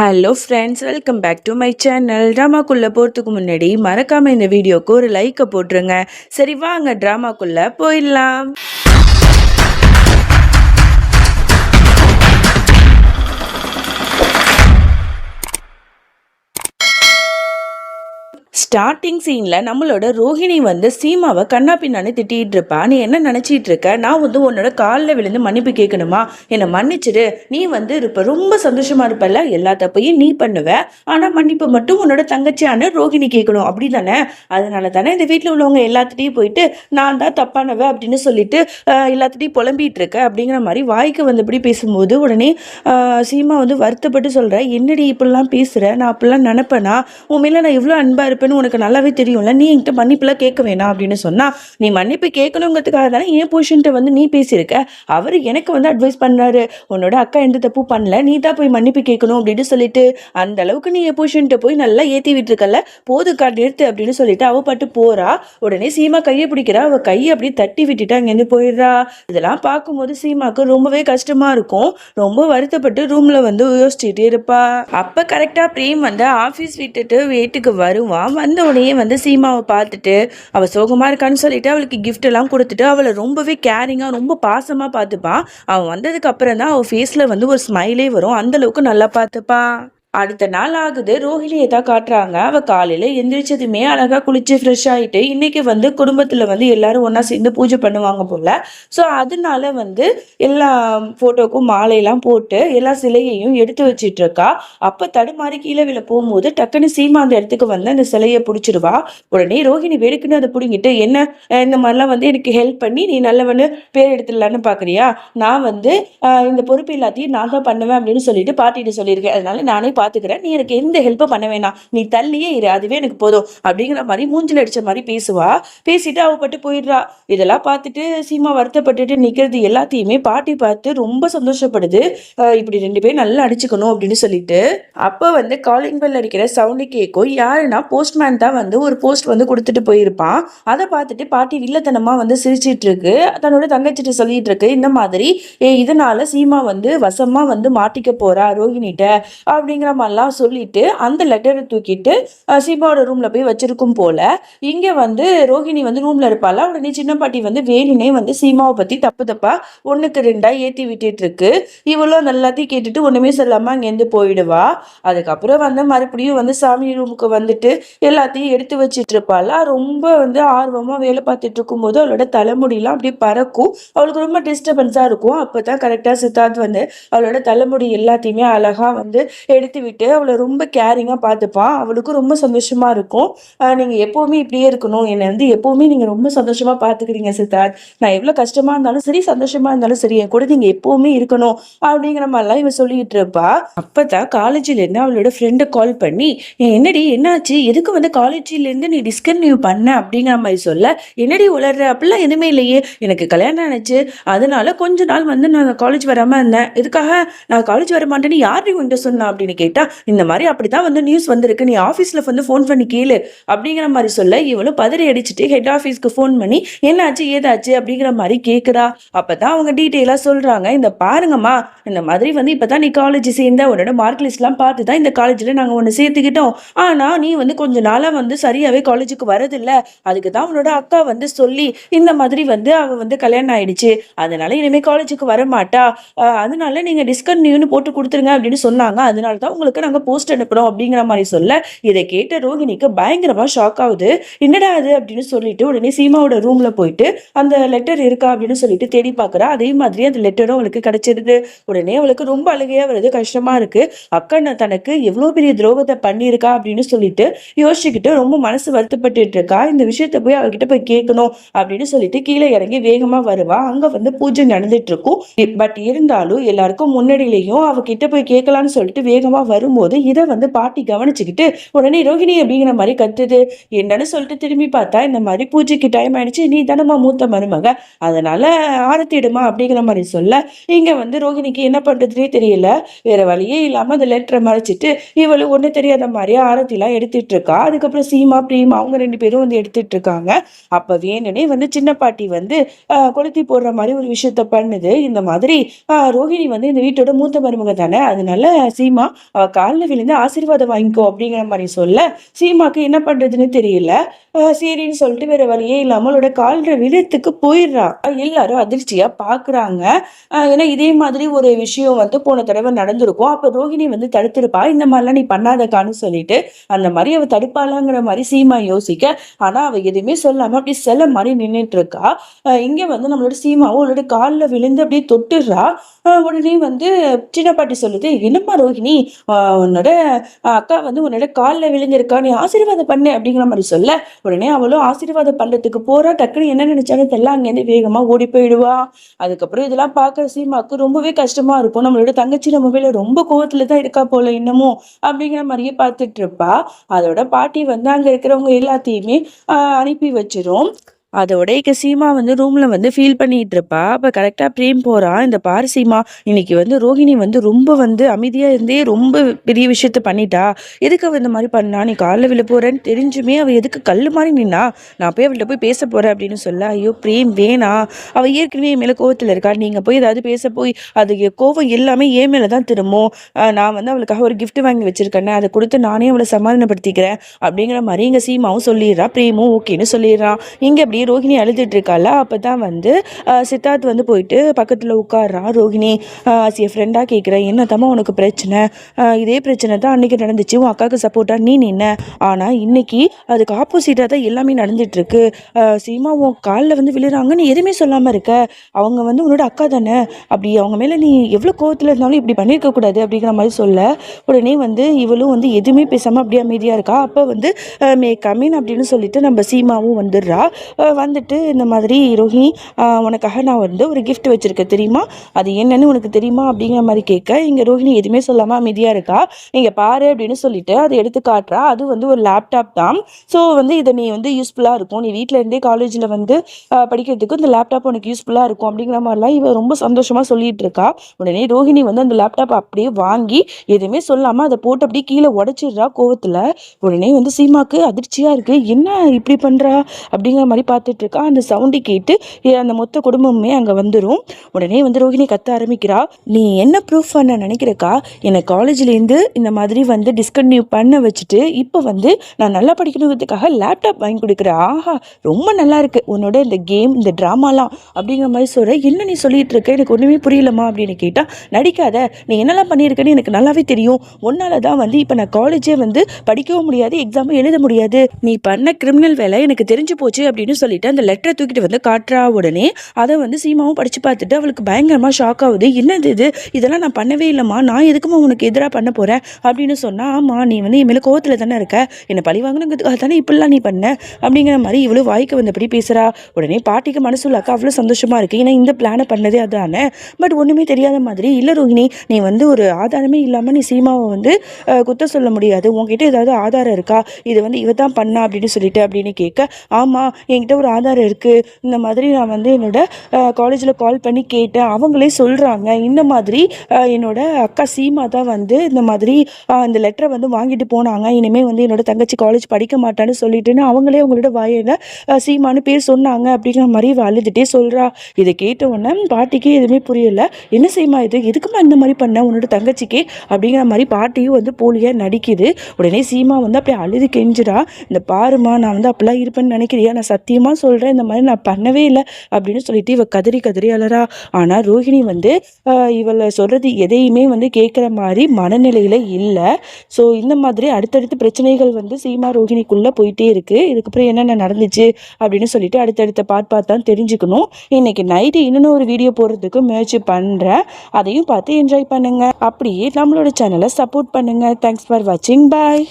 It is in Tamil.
Hello friends, welcome back to my channel. ட்ராமாக்குள்ளே போகிறதுக்கு முன்னாடி மறக்காமல் இந்த வீடியோக்கு ஒரு லைக்கை போட்டுருங்க. சரி வாங்க ட்ராமாக்குள்ளே போயிடலாம். ஸ்டார்டிங் சீனில் நம்மளோட ரோஹிணி வந்து சீமாவை கண்ணா பின்னான்னு திட்டிகிட்டு இருப்பா. நீ என்ன நினச்சிட்டு இருக்க? நான் வந்து உன்னோட காலில் விழுந்து மன்னிப்பு கேட்கணுமா? என்னை மன்னிச்சிடு. நீ வந்து இப்போ ரொம்ப சந்தோஷமாக இருப்பல்ல, எல்லா தப்பையும் நீ பண்ணுவ, ஆனால் மன்னிப்பு மட்டும் உன்னோட தங்கச்சியான ரோஹிணி கேட்கணும், அப்படி தானே? அதனால தானே இந்த வீட்டில் உள்ளவங்க எல்லாத்துட்டையும் போயிட்டு நான் தான் தப்பானவ அப்படின்னு சொல்லிட்டு எல்லாத்துட்டையும் புலம்பிகிட்டு இருக்க அப்படிங்கிற மாதிரி வாய்க்கு வந்தபடி பேசும்போது உடனே சீமா வந்து வருத்தப்பட்டு சொல்கிறேன். என்னடி இப்படிலாம் பேசுகிற? நான் அப்படிலாம் நினப்பேனா? உன் மேலே நான் எவ்வளோ அன்பாக இருப்பேன்னு உனக்கு நல்லாவே தெரியும்ல. நீ என்கிட்ட மன்னிப்புலாம் கேட்க வேணாம் அப்படின்னு சொன்னா, நீ மன்னிப்பு கேட்கணுங்கிறதுக்காக தானே என் பொசிஷன்ட்ட வந்து நீ பேசியிருக்க. அவர் எனக்கு வந்து அட்வைஸ் பண்ணாரு, உன்னோட அக்கா எந்த தப்பு பண்ணல, நீ தான் போய் மன்னிப்பு கேட்கணும் அப்படின்னு சொல்லிட்டு, அந்த அளவுக்கு நீ என் பொசிஷன்ட்ட போய் நல்லா ஏற்றி விட்டுருக்கல, போதுக்கா நிறுத்து அப்படின்னு சொல்லிட்டு அவ பாட்டு போறா. உடனே சீமா கையை பிடிக்கிறா, அவ கையை அப்படியே தட்டி விட்டுட்டு அங்கேருந்து போயிடுறா. இதெல்லாம் பார்க்கும்போது சீமாக்கு ரொம்பவே கஷ்டமா இருக்கும். ரொம்ப வருத்தப்பட்டு ரூம்ல வந்து யோசிச்சுட்டே இருப்பா. அப்ப கரெக்டா பிரேம் வந்து ஆஃபீஸ் விட்டுட்டு வீட்டுக்கு வருவான். வந்த உடனே வந்து சீமாவை பார்த்துட்டு அவள் சோகமாக இருக்கான்னு சொல்லிட்டு அவளுக்கு கிஃப்ட் எல்லாம் கொடுத்துட்டு அவளை ரொம்பவே கேரிங்காக ரொம்ப பாசமாக பார்த்துப்பான். அவன் வந்ததுக்கு அப்புறம் தான் அவள் ஃபேஸில் வந்து ஒரு ஸ்மைலே வரும். அந்த அளவுக்கு நல்லா பார்த்துப்பான். அடுத்த நாள் ஆகுது. ரோஹிணியை தான் காட்டுறாங்க. அவள் காலையில் எந்திரிச்சதுமே அழகாக குளிச்சு ஃப்ரெஷ் ஆகிட்டு இன்னைக்கு வந்து குடும்பத்தில் வந்து எல்லாரும் ஒன்றா சேர்ந்து பூஜை பண்ணுவாங்க போல். ஸோ அதனால வந்து எல்லா ஃபோட்டோக்கும் மாலையெல்லாம் போட்டு எல்லா சிலையையும் எடுத்து வச்சிட்டு இருக்கா. அப்போ தடுமாறி கீழே விழ போகும்போது டக்குன்னு சீமா அந்த இடத்துக்கு வந்து அந்த சிலையை பிடிச்சிருவா. உடனே ரோஹிணி வேடிக்கைன்னு அதை பிடிங்கிட்டு, என்ன இந்த மாதிரிலாம் வந்து எனக்கு ஹெல்ப் பண்ணி நீ நல்லவன்னு பேர் எடுத்துடலான்னு பார்க்குறியா? நான் வந்து இந்த பொறுப்பு எல்லாத்தையும் நான் தான் பண்ணுவேன் அப்படின்னு சொல்லிட்டு பாட்டிட்டு சொல்லியிருக்கேன். அதனால நானே பார்த்துக்கிறேன், நீ எனக்கு எந்த ஹெல்ப்பும் பண்ண வேணாம், நீ தள்ளியே இரு, அதுவே எனக்கு போதும் அப்படிங்கிற மாதிரி மூஞ்சில் அடிச்ச மாதிரி பேசுவா. பேசிட்டு அவ பட்டு போயிடுறா. இதெல்லாம் பார்த்துட்டு சீமா வருத்தப்பட்டுட்டு நிற்கிறது எல்லாத்தையுமே பாட்டி பார்த்து ரொம்ப சந்தோஷப்படுது. இப்படி ரெண்டு பேரும் நல்லா அடிச்சுக்கணும் அப்படின்னு சொல்லிட்டு அப்போ வந்து காலிங் பெல் அடிக்கிற சவுண்டு கேட்கும். யாருன்னா போஸ்ட்மேன் தான் வந்து ஒரு போஸ்ட் வந்து கொடுத்துட்டு போயிருப்பான். அதை பார்த்துட்டு பாட்டி வில்லத்தனமா வந்து சிரிச்சிட்டு இருக்கு. தன்னோட தங்கச்சிட்டு சொல்லிட்டு இருக்கு, இந்த மாதிரி இதனால சீமா வந்து வசமா வந்து மாட்டிக்க போறா ரோஹிணிட்ட அப்படிங்கிற மாதிரிலாம் சொல்லிட்டு அந்த லெட்டரை தூக்கிட்டு சீமாவோட ரூம்ல போய் வச்சிருக்கும் போல. இங்க வந்து ரோஹிணி வந்து ரூம்ல இருப்பாளா. உடனே சின்ன பாட்டி வந்து வேணுனே வந்து சீமாவை பத்தி தப்பு தப்பா ஒண்ணுக்கு ரெண்டா ஏத்தி விட்டுட்டு இருக்கு. இவளும் எல்லாத்தையும் கேட்டுட்டு ஒண்ணுமே சொல்லாம அங்கேருந்து போயிடுவா. அதுக்கப்புறம் வந்து மறுபடியும் வந்து சாமி ரூமுக்கு வந்துட்டு எல்லாத்தையும் எடுத்து வச்சிட்டு இருப்பாளா. ரொம்ப வந்து ஆர்வமா வேலை பார்த்துட்டு இருக்கும் போது அவளோட தலைமுடியெல்லாம் அப்படியே பறக்கும். அவளுக்கு ரொம்ப டிஸ்டர்பன்ஸா இருக்கும். அப்பதான் கரெக்டா சித்தார்த் வந்து அவளோட தலைமுடி எல்லாத்தையுமே அழகா வந்து எடுத்து விட்டு அவளை ரொம்ப கேரிங்கா பார்த்துப்பான். அவளுக்கும் ரொம்ப சந்தோஷமா இருக்கும். நீங்க எப்பவுமே இப்படியே இருக்கணும், என்னை வந்து எப்பவுமே நீங்க ரொம்ப சந்தோஷமா பார்த்துக்கிறீங்க சித்தார்த், நான் எவ்வளவு கஷ்டமா இருந்தாலும் சரி சந்தோஷமா இருந்தாலும் சரி என் கூட நீங்க எப்பவுமே இருக்கணும் அப்படிங்கிற மாதிரிலாம் இவ சொல்லிட்டு இருப்பா. அப்பதான் காலேஜ்ல இருந்து அவளோட ஃப்ரெண்டு கால் பண்ணி, என்னடி என்னாச்சு, எதுக்கு வந்து காலேஜ்ல இருந்து நீ டிஸ்கன்டினியூ பண்ண அப்படிங்கிற மாதிரி சொல்ல, என்னடி உளர்ற, அப்படிலாம் எதுவுமே இல்லையே, எனக்கு கல்யாணம் ஆனிச்சு, அதனால கொஞ்ச நாள் வந்து நான் காலேஜ் வராம இருந்தேன், இதுக்காக நான் காலேஜ் வர மாட்டேன்னு யாரு உன்கிட்ட சொன்னா அப்படின்னு கேட்டா, இந்த மாதிரி அப்படிதான் வந்து நியூஸ் வந்திருக்கு, நீ ஆஃபீஸ்ல வந்து ஃபோன் பண்ணி கேளு அப்படிங்கிற மாதிரி சொல்ல, இவளும் பதறி அடிச்சுட்டு ஹெட் ஆஃபீஸ்க்கு ஃபோன் பண்ணி என்னாச்சு ஏதாச்சு அப்படிங்கிற மாதிரி கேட்குறா. அப்பதான் அவங்க டீட்டெயிலாக சொல்றாங்க, இந்த பாருங்கம்மா, இந்த மாதிரி வந்து இப்பதான் நீ காலேஜ் சேர்ந்த, உன்னோட மார்க் லிஸ்ட்லாம் பார்த்து தான் இந்த காலேஜில் நாங்கள் ஒன்று சேர்த்துக்கிட்டோம். ஆனால் நீ வந்து கொஞ்ச நாளாக வந்து சரியாகவே காலேஜுக்கு வரதில்ல, அதுக்கு தான் உன்னோட அக்கா வந்து சொல்லி இந்த மாதிரி வந்து அவள் வந்து கல்யாணம் ஆயிடுச்சு, அதனால இனிமேல் காலேஜுக்கு வர மாட்டா, அதனால நீங்கள் டிஸ்கன்டினியூன்னு போட்டு கொடுத்துருங்க அப்படின்னு சொன்னாங்க, அதனால தான் உங்களுக்கு நாங்கள் போஸ்ட் அனுப்புகிறோம் அப்படிங்கிற மாதிரி சொல்ல, இதை கேட்ட ரோஹிணிக்கு பயங்கரமாக ஷாக் ஆகுது. என்னடா அது அப்படின்னு சொல்லிட்டு உடனே சீமாவோட ரூமில் போயிட்டு அந்த லெட்டர் இருக்கா அப்படின்னு சொல்லிட்டு தேடி பார்க்குறா. அதே மாதிரி அந்த லெட்டரும் அவளுக்கு கிடைச்சிருது. உடனே அவளுக்கு ரொம்ப அழுகையாக வருது, கஷ்டமா இருக்கு. அக்கா தனக்கு எவ்வளோ பெரிய துரோகத்தை பண்ணியிருக்கா அப்படின்னு சொல்லிட்டு யோசிச்சுக்கிட்டு ரொம்ப மனசு வருத்தப்பட்டு இருக்கா. இந்த விஷயத்த போய் அவகிட்ட போய் கேட்கணும் அப்படின்னு சொல்லிட்டு கீழே இறங்கி வேகமா வருவா. அங்க வந்து பூஜை நடந்துட்டு இருக்கும். பட் இருந்தாலும் எல்லாருக்கும் முன்னாடியிலையும் அவகிட்ட போய் கேட்கலான்னு சொல்லிட்டு வேகமா வரும்போது இதை வந்து பாட்டி கவனிச்சுக்கிட்டு உடனே ரோஹிணி அப்படிங்கிற மாதிரி கத்துது. என்னன்னு சொல்லிட்டு திரும்பி பார்த்தா, இந்த மாதிரி பூஜைக்கு டைம் ஆயிடுச்சு, நீ தானமா மூத்த மருமக, அதனால ஆரத்திடுமா அப்படிங்கிற மாதிரி சொல்ல, இங்க வந்து ரோஹிணிக்கு என்ன பண்றதுனே தெரியல. வேற வழியே இல்லாம அந்த லெட்டரை மறைச்சிட்டு இவளு ஒண்ணு தெரியாத மாதிரியே ஆரத்திலாம் எடுத்துட்டு இருக்கா. அதுக்கப்புறம் சீமா பிரேமா அவங்க ரெண்டு பேரும் வந்து எடுத்துட்டு இருக்காங்க. அப்ப வேணுனே வந்து சின்ன பாட்டி வந்து கொளுத்தி போடுற மாதிரி ஒரு விஷயத்த பண்ணுது. இந்த மாதிரி ரோஹிணி வந்து இந்த வீட்டோட மூத்த மருமக தானே, அதனால சீமா காலில் விழுந்து ஆசீர்வாதம் வாங்கிக்கோ அப்படிங்கிற மாதிரி சொல்ல சீமாக்கு என்ன பண்றதுன்னு தெரியல. சரின்னு சொல்லிட்டு வேற வழியே இல்லாம அவளோட காலில் விழுத்துக்கு போயிடுறா. எல்லாரும் அதிர்ச்சியா பாக்குறாங்க. ஏன்னா இதே மாதிரி ஒரு விஷயம் வந்து போன தடவை நடந்திருக்கும். அப்ப ரோஹிணி வந்து தடுத்திருப்பா, இந்த மாதிரிலாம் நீ பண்ணாதக்கான்னு சொல்லிட்டு. அந்த மாதிரி அவ தடுப்பாளாங்கிற மாதிரி சீமா யோசிக்க, ஆனா அவ எதுவுமே சொல்லாம அப்படி சில மாதிரி நின்றுட்டு இருக்கா. இங்க வந்து நம்மளோட சீமாவும் அவளோட காலில் விழுந்து அப்படியே தொட்டுடுறா. உடனே வந்து சின்ன பாட்டி சொல்லுது, என்னம்மா ரோஹிணி, உன்னோட அக்கா வந்து உன்னோட காலில் விழுந்திருக்கா, நீ ஆசீர்வாதம் பண்ணு அப்படிங்கிற மாதிரி சொல்ல, உடனே அவளும் ஆசீர்வாதம் பண்றதுக்கு போறா. டக்குன்னு என்ன நினைச்சாலும் தெரியல, அங்கேருந்து வேகமா ஓடி போயிடுவா. அதுக்கப்புறம் இதெல்லாம் பார்க்குற சீமாக்கு ரொம்பவே கஷ்டமா இருக்கும். நம்மளோட தங்கச்சி நம்ம மேல ரொம்ப கோவத்துல தான் இருக்கா போல இன்னமும் அப்படிங்கிற மாதிரியே பார்த்துட்டு இருப்பா. அதோட பாட்டி வந்து அங்க இருக்கிறவங்க எல்லாத்தையுமே அனுப்பி வச்சிரும். அதோட இக்க சீமா வந்து ரூம்ல வந்து ஃபீல் பண்ணிட்டு இருப்பா. அப்ப கரெக்டா பிரேம் போறான். இந்த பாரு சீமா, இன்னைக்கு வந்து ரோஹிணி வந்து ரொம்ப வந்து அமைதியா இருந்தே ரொம்ப பெரிய விஷயத்த பண்ணிட்டா. எதுக்கு அவ இந்த மாதிரி பண்ணா, நீ காலில் விழ போறேன்னு தெரிஞ்சுமே அவ எதுக்கு கல்லு மாதிரி நின்னா, நான் போய் அவள்கிட்ட போய் பேச போறேன் அப்படின்னு சொல்ல, ஐயோ பிரேம் வேணா, அவ ஏற்கனவே என் மேல கோவத்துல இருக்கா, நீங்க போய் ஏதாவது பேச போய் அது கோவம் எல்லாமே என் மேலதான் திரும்பும். நான் வந்து அவளுக்காக ஒரு gift வாங்கி வச்சிருக்கேன், அதை கொடுத்து நானே அவளை சமாதானப்படுத்திக்கிறேன் அப்படிங்கிற மாதிரி இங்க சீமாவும் சொல்லிடுறா. பிரேமும் ஓகேன்னு சொல்லிடுறான். இங்க அப்படியே ரோஹிணி அழுதுட்டு இருக்கால. அப்பதான் வந்து சித்தார்த் வந்து போயிட்டு பக்கத்துல உட்கார்றான். ரோஹிணி என் ஃப்ரெண்டா கேட்குறேன், என்னத்தம்மா உனக்கு பிரச்சனை? இதே பிரச்சனை தான் அன்னைக்கு நடந்துச்சு, உன் அக்காவுக்கு சப்போர்ட்டா நீ நின்ன, ஆனா இன்னைக்கு அதுக்கு ஆப்போசிட்டா தான் எல்லாமே நடந்துட்டு இருக்கு. சீமா உன் காலில் வந்து விழுறாங்க, நீ எதுவுமே சொல்லாம இருக்க, அவங்க வந்து உன்னோட அக்கா தானே, அப்படி அவங்க மேல நீ எவ்வளவு கோவத்துல இருந்தாலும் இப்படி பண்ணிருக்க கூடாது அப்படிங்கிற மாதிரி சொல்ல, உடனே வந்து இவளும் வந்து எதுவுமே பேசாம அப்படியே அமைதியா இருக்கா. அப்ப வந்து மே கமின் அப்படின்னு சொல்லிட்டு நம்ம சீமாவும் வந்துடுறா. வந்துட்டு இந்த மாதிரி ரோஹிணி, உனக்காக நான் வந்து ஒரு கிஃப்ட் வச்சிருக்கேன் தெரியுமா, அது என்னன்னு உனக்கு தெரியுமா அப்படிங்கிற மாதிரி கேட்க, இங்க ரோஹிணி எதுவுமே சொல்லாம அமைதியா இருக்கா. இங்க பாரு அப்படின்னு சொல்லிட்டு அதை எடுத்து காட்டுறா. அது வந்து ஒரு லேப்டாப் தான். ஸோ வந்து இதை நீ வந்து யூஸ்ஃபுல்லா இருக்கும், நீ வீட்டில இருந்தே காலேஜ்ல வந்து படிக்கிறதுக்கு இந்த லேப்டாப் உனக்கு யூஸ்ஃபுல்லா இருக்கும் அப்படிங்கிற மாதிரிலாம் இவ ரொம்ப சந்தோஷமா சொல்லிட்டு இருக்கா. உடனே ரோஹிணி வந்து அந்த லேப்டாப் அப்படியே வாங்கி எதுவுமே சொல்லாம அதை போட்டு அப்படியே கீழே உடைச்சிடுறா கோவத்துல. உடனே வந்து சீமாக்கு அதிர்ச்சியா இருக்கு, என்ன இப்படி பண்றா அப்படிங்கிற மாதிரி பார்த்துட்டு இருக்கா. அந்த சவுண்டு கேட்டு அந்த மொத்த குடும்பமே அங்க வந்துடும். உடனே வந்து ரோஹிணி கத்த ஆரம்பிக்கிறா, நீ என்ன ப்ரூஃப் பண்ண நினைக்கிறக்கா, என்னை காலேஜ்லேருந்து இந்த மாதிரி வந்து டிஸ்கன்டினியூ பண்ண வச்சுட்டு இப்போ வந்து நான் நல்லா படிக்கணுங்கிறதுக்காக லேப்டாப் வாங்கி கொடுக்குறேன், ஆஹா ரொம்ப நல்லா இருக்கு உன்னோட இந்த கேம் இந்த ட்ராமாலாம் அப்படிங்கிற மாதிரி சொல்ற, என்ன நீ சொல்லிட்டு இருக்க, எனக்கு ஒன்றுமே புரியலமா அப்படின்னு கேட்டா, நடிக்காத, நீ என்னெல்லாம் பண்ணியிருக்கேன்னு எனக்கு நல்லாவே தெரியும், உன்னால தான் வந்து இப்போ நான் காலேஜே வந்து படிக்கவும் முடியாது, எக்ஸாமும் எழுத முடியாது, நீ பண்ண கிரிமினல் வேலை எனக்கு தெரிஞ்சு போச்சு அப்படின்னு சொல்லிட்டு அந்த லெட்டரை தூக்கிட்டு வந்து காட்டுறா. உடனே அதை வந்து சீமாவும் படிச்சு பார்த்துட்டு அவளுக்கு பயங்கரமா ஷாக் ஆகுது, என்னது இது, இதெல்லாம் நான் பண்ணவே இல்லைம்மா, நான் எதுக்குமா உனக்கு எதிராக பண்ண போறேன் அப்படின்னு சொன்னா, ஆமா நீ வந்து என் மேல கோவத்துல தானே இருக்க, என்னை பழி வாங்கணுங்கிறதுக்காக தானே இப்படிலாம் நீ பண்ண அப்படிங்கிற மாதிரி இவ்வளவு வாய்க்கு வந்தபடி பேசுறா. உடனே பாட்டிக்கு மனசுலாக்க அவ்வளவு சந்தோஷமா இருக்கு, ஏன்னா இந்த பிளானை பண்ணதே அதானே. பட் ஒண்ணுமே தெரியாத மாதிரி, இல்ல ரோஹிணி நீ வந்து ஒரு ஆதாரமே இல்லாம நீ சீமாவை வந்து குத்த சொல்ல முடியாது, உன்கிட்ட ஏதாவது ஆதாரம் இருக்கா, இது வந்து இவ தான் பண்ணா அப்படின்னு சொல்லிட்டு அப்படின்னு கேட்க, ஆமா என்கிட்ட ஒரு ஆதாரம் இருக்குது, இந்த மாதிரி நான் வந்து என்னோட காலேஜில் கால் பண்ணி கேட்டேன், அவங்களே சொல்கிறாங்க இந்த மாதிரி என்னோட அக்கா சீமா தான் வந்து இந்த மாதிரி இந்த லெட்டரை வந்து வாங்கிட்டு போனாங்க, இனிமேல் வந்து என்னோட தங்கச்சி காலேஜ் படிக்க மாட்டான்னு சொல்லிட்டுன்னு அவங்களே அவங்களோட வாயில சீமானு பேர் சொன்னாங்க அப்படிங்கிற மாதிரி அழுதுகிட்டே சொல்கிறா. இதை கேட்ட உடனே பாட்டிக்கே எதுவுமே புரியல, என்ன சீமா இது, எதுக்குமா இந்த மாதிரி பண்ண உன்னோட தங்கச்சிக்கு அப்படிங்கிற மாதிரி பாட்டியும் வந்து போலியாக நடிக்குது. உடனே சீமா வந்து அப்படியே அழுது கெஞ்சிரா, இந்த பாருமா நான் வந்து அப்படிலாம் இருப்பேன்னு நினைக்கிறியா, நான் சத்தியமா சொல்றேன் இந்த மாதிரி நான் பண்ணவே இல்லை அப்படின்னு சொல்லிட்டு இவ கதறி கதறி அலறா. ஆனா ரோஹிணி வந்து இவளை சொல்றது எதையுமே வந்து கேட்குற மாதிரி மனநிலையில இல்லை. ஸோ இந்த மாதிரி அடுத்தடுத்து பிரச்சனைகள் வந்து சீமா ரோஹிணிக்குள்ள போயிட்டே இருக்கு. இதுக்கப்புறம் என்னென்ன நடந்துச்சு அப்படின்னு சொல்லிட்டு அடுத்தடுத்த பார்த்து தான் தெரிஞ்சுக்கணும். இன்னைக்கு நைட்டு இன்னொன்று ஒரு வீடியோ போடுறதுக்கு முயற்சி பண்றேன், அதையும் பார்த்து என்ஜாய் பண்ணுங்க. அப்படியே நம்மளோட சேனலை சப்போர்ட் பண்ணுங்க. தேங்க்ஸ் ஃபார் வாட்சிங், பாய்.